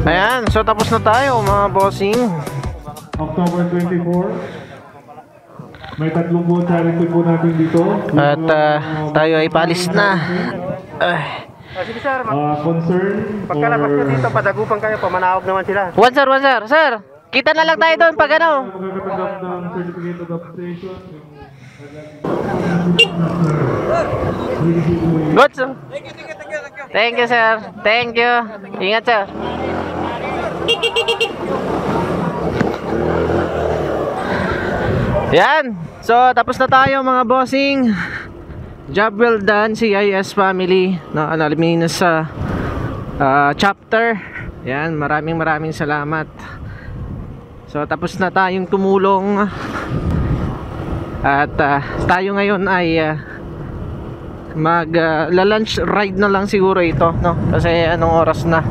Ayan, so tapos na tayo mga bossing. October 24. May tatlong po charity po natin dito. At tayo ay paalis na. Sige sir, Concern pagkalabas nyo dito, padagupan kayo, pamanawag naman sila. One sir, one sir. Sir, kita na lang tayo doon pag ano. magkakatanggap ng certificate of application. Good sir. Thank you sir. Thank you. Ingat sir. Yan. So tapos na tayo mga bossing. Job well done CIS family na Alaminos sa chapter. Yan, maraming salamat. So tapos na tayong tumulong. At tayo ngayon ay lunch ride na lang siguro ito, no? Kasi anong oras na.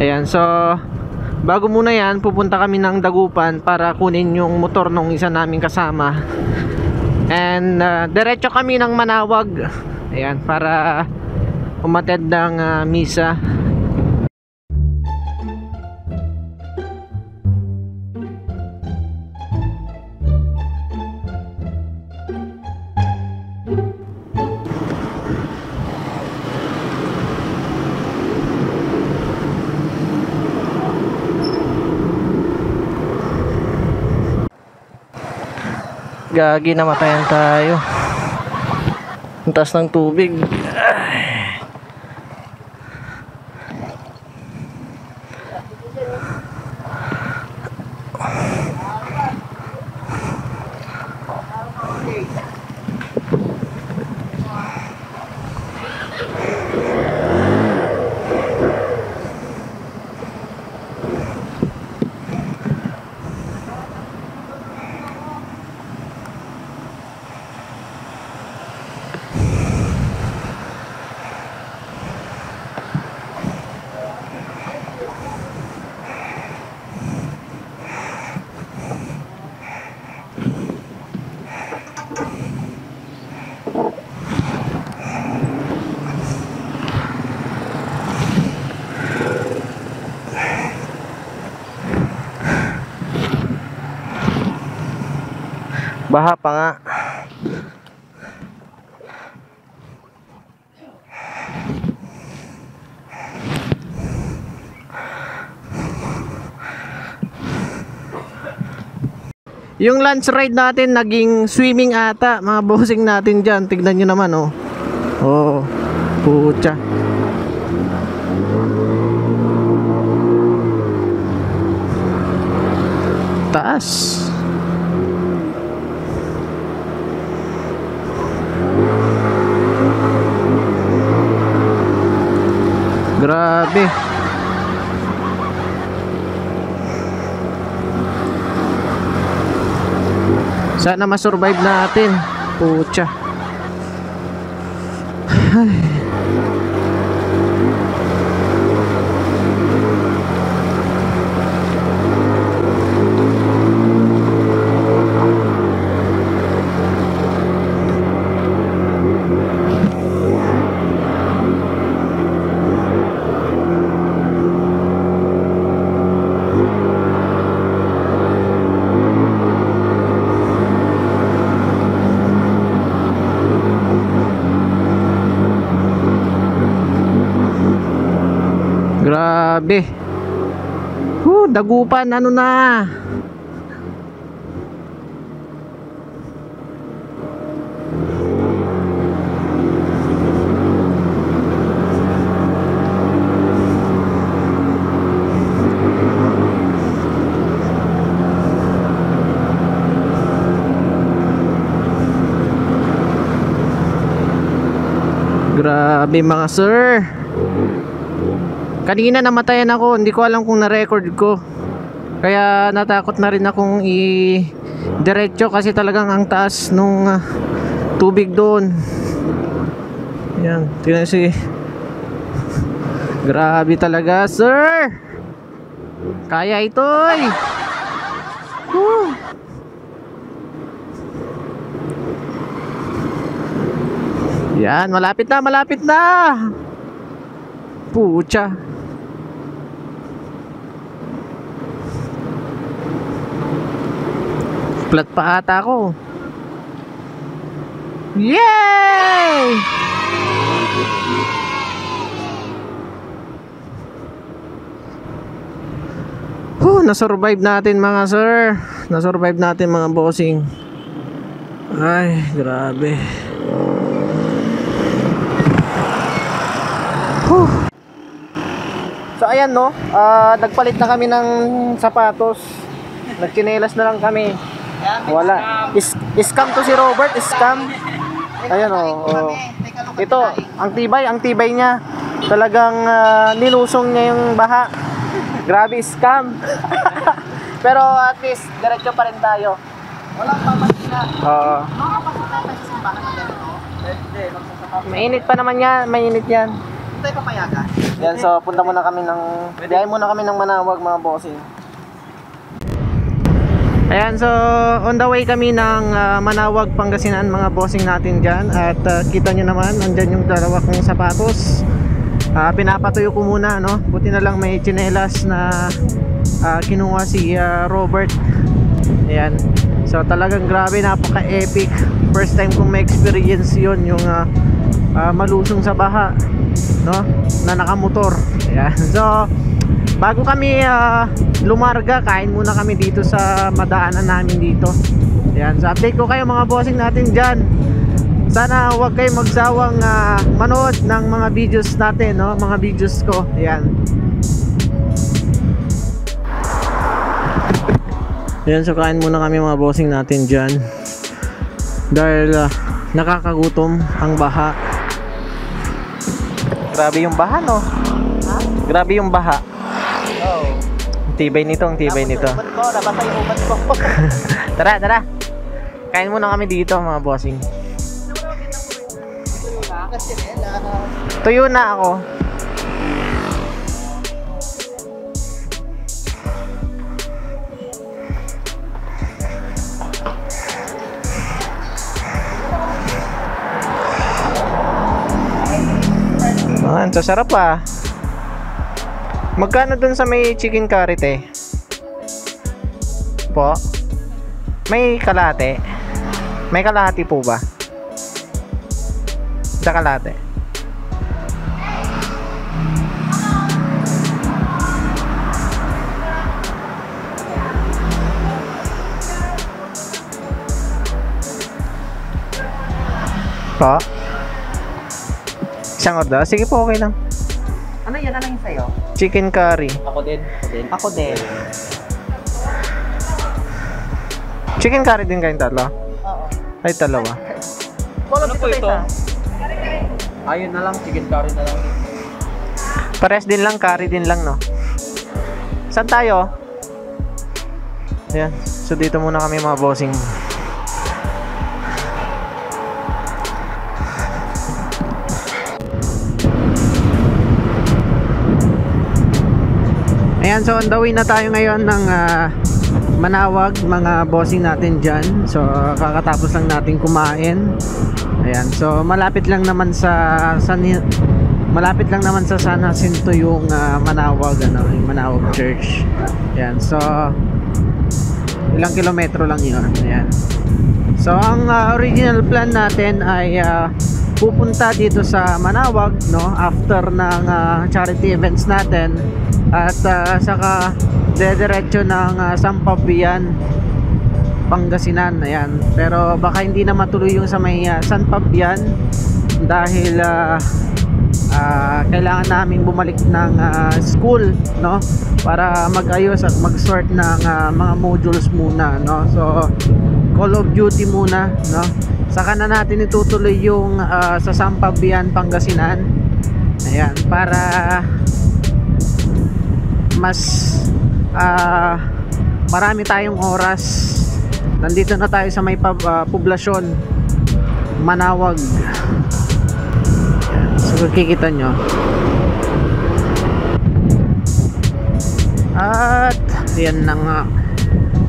Ayan, so bago muna yan, pupunta kami ng Dagupan para kunin yung motor nung isa naming kasama. And diretso kami ng Manawag. Ayan, para umattend ng misa. Gagi, namatayan tayo. Ang taas ng tubig. Baha pa nga. Yung lunch ride natin naging swimming ata, mga bossing natin dyan. Tignan nyo naman, oh. Oh, pucha. Taas. Grabe. Sana ma-survive natin. Pucha. Ay. Grabe. Dagupan, ano na. Grabe mga sir. Kanina namatayan ako, hindi ko alam kung na-record ko. Kaya natakot na rin akong i-diretso kasi talagang ang taas nung tubig doon. Yan, tingnan si. Grabe talaga, sir. Kaya ito, eh. Yan, malapit na, malapit na. Pucha. Flat pa ata ako. Yay! Na-survive natin mga sir. Na-survive natin mga bossing. Ay, grabe. So ayan no, nagpalit na kami ng sapatos. Nagchinelas na lang kami. Wala. Scam to si Robert, scam. Ayan oh. Ito, ang tibay niya. Talagang nilusong niya yung baha. Grabe, scam. Pero at least diretso pa rin tayo. Walang pamasina. Oo. Mainit pa naman yan, mainit yan. Tayo papayagan. Yan, so punta muna kami ng biyahe muna kami ng Manawag mga bossing. Ayan, so on the way kami ng Manawag, Pangasinan mga bossing natin dyan. At kita nyo naman, nandyan yung dalawa kong sapatos. Pinapatuyo ko muna, no? Buti na lang may tsinelas na kinuha si Robert. Ayan, so talagang grabe, napaka-epic. First time kong ma-experience yun, yung malusong sa baha, no? Na nakamotor. Ayan, so bago kami lumarga, kain muna kami dito sa madaanan namin dito. Ayan, so update ko kayo mga bossing natin dyan. Sana huwag kayong magsawang manood ng mga videos natin, no? Mga videos ko. Ayan. Ayan, so kain muna kami mga bossing natin dyan. Dahil nakakagutom ang baha. Grabe yung baha, no? Grabe yung baha. Oo. Ang tibay nito, ang tibay nito. Napatay yung ubat ko. Tara. Kain muna kami dito mga bossing. Tuyo na ako. Ang sasarap ah. Magkano dun sa may chicken curry te? Po? May kalahati? May kalahati po ba? Sa kalahati. Po? Isang order? Sige po, okay lang. Ano yan? Ano yung sa'yo? Chicken curry. Ako din. Ako din. Chicken curry din kayong tatlo? Oo. Ay, dalawa. Ano po ito? Ayun na lang, chicken curry na lang. Pares din lang, curry din lang, no? Saan tayo? Ayan. So, dito muna kami mga bossing. Ayan, so on the way na tayo ngayon ng Manawag, mga bossing natin dyan. So kakatapos lang natin kumain. Ayan, so malapit lang naman sa San Jacinto yung Manawag, yung Manawag Church. Ayan, so ilang kilometro lang yun. Ayan. So ang original plan natin ay pupunta dito sa Manawag, no, after ng charity events natin. At saka dediretso ng Sampabian, Pangasinan. Ayan. Pero baka hindi na matuloy yung sa may San Fabian dahil kailangan namin bumalik ng school, no, para mag-ayos at mag-sort ng mga modules muna, no. So Call of Duty muna, no. Saka na natin itutuloy yung sa Sampabian, Pangasinan. Ayan, para mas marami tayong oras. Nandito na tayo sa may poblasyon Manawag. So kikita nyo. At yan na nga.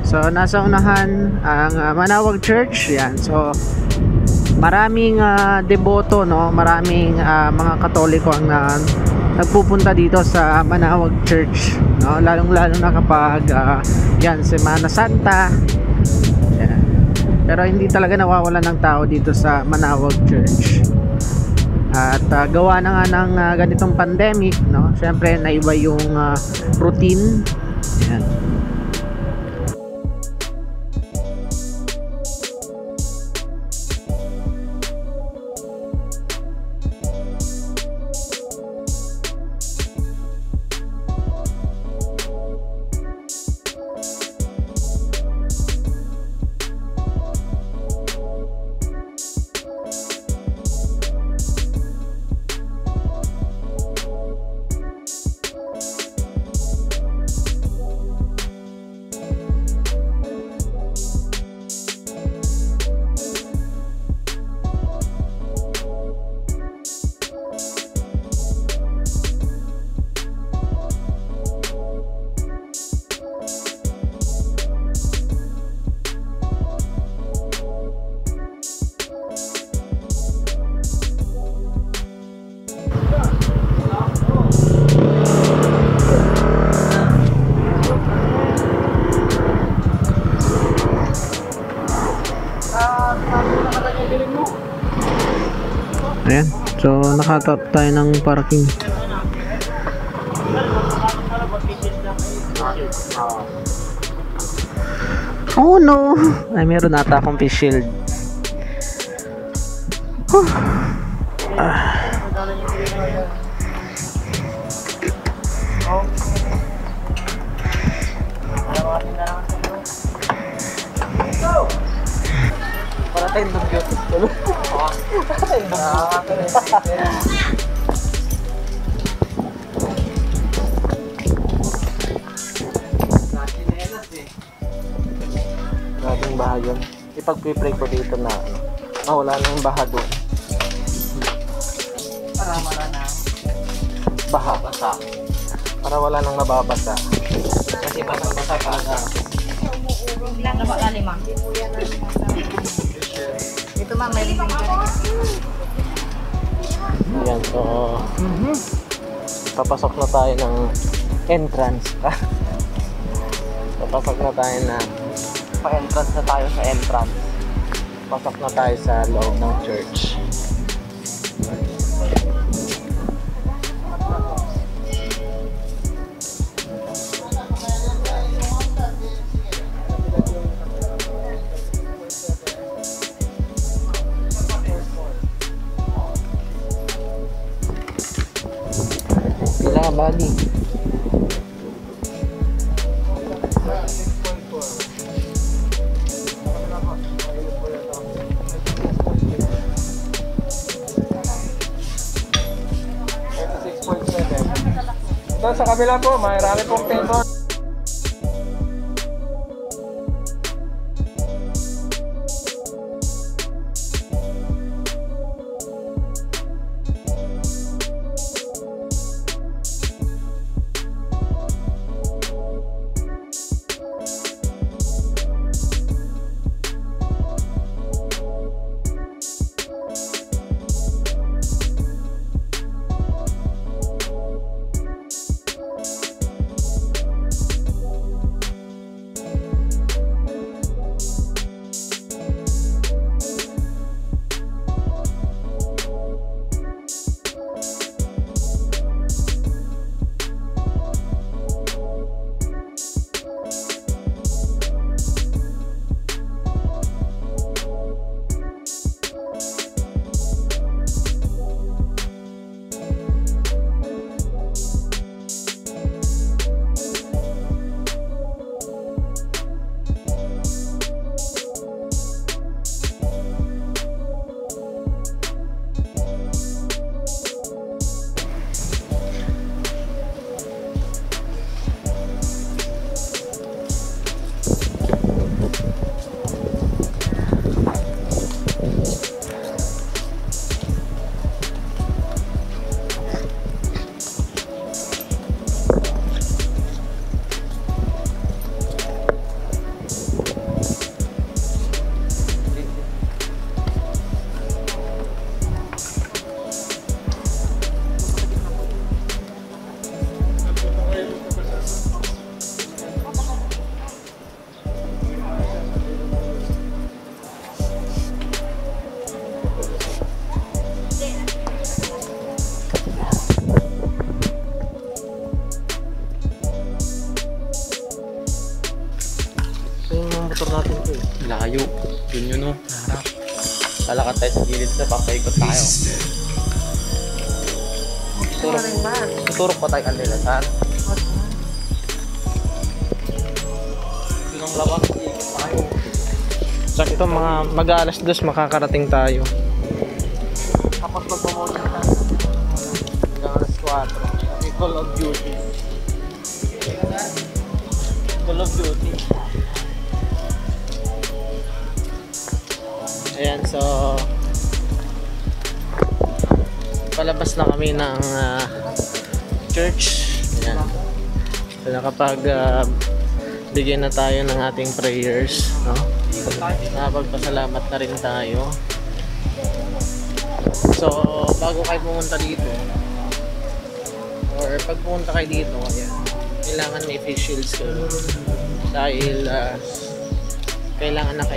So nasa unahan ang Manawag Church. Yan. So maraming deboto, no, maraming mga Katoliko ang nagpupunta dito sa Manawag Church, no, lalong lalo na kapag yan Semana Santa. Yan. Pero hindi talaga nawawalan ng tao dito sa Manawag Church. At gawa na nga ng ganitong pandemic, no? Syempre naiba yung routine. Ayan. Ayan. So, nakatap tayo ng parking. Oh no! Ay, meron ata akong face shield. Para tayong dugyot. Grabing baha yun. Ipag-pray ko dito na wala nang baha doon. Para wala na. Baha. Basa. Para wala nang mababasa. Kasi basa-basa talaga. Ilan na ba? 5. Ito ma'am, may living ka rin. Ayan, so papasok na tayo ng entrance. Papasok na tayo na Pa-entrance na tayo sa entrance. pasok na tayo sa loob ng church. Pila ka bali? Doon sa kabila po, marami pong pinto. Dun yun no, harap. Lalakad tayo sa gilid sa papaikot tayo. Turok pa tayo kandilasan. Yun ang labas, ikot tayo. Sakto mga mag-aalas 2 makakarating tayo. Tapos magpamorning tayo. Hanggang alas 4. May Call of Duty. Call of Duty. Ayan, so palabas na kami ng church. Ayan. So nakapag bigyan na tayo ng ating prayers, no? Nakapagpasalamat na rin tayo. So bago kayo pumunta dito or pag pumunta kayo dito, ayan, kailangan may face shields kayo dahil kailangan at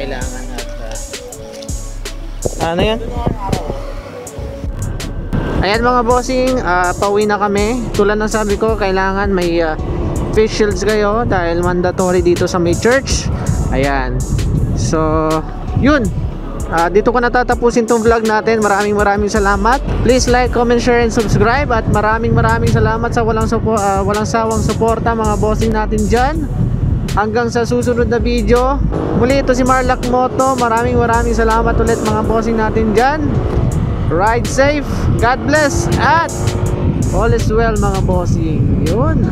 ano yan? Ayan mga bossing, pauwi na kami. Tulad ng sabi ko, kailangan may face shields kayo dahil mandatory dito sa may church. Ayan. So, yun. Dito ko natatapusin tong vlog natin. Maraming salamat. Please like, comment, share, and subscribe. At maraming salamat sa walang sawang suporta mga bossing natin dyan. Hanggang sa susunod na video. Muli ito si Marlac Moto. Maraming salamat ulit mga bossing natin dyan. Ride safe, God bless, at all is well mga bossing. Yun.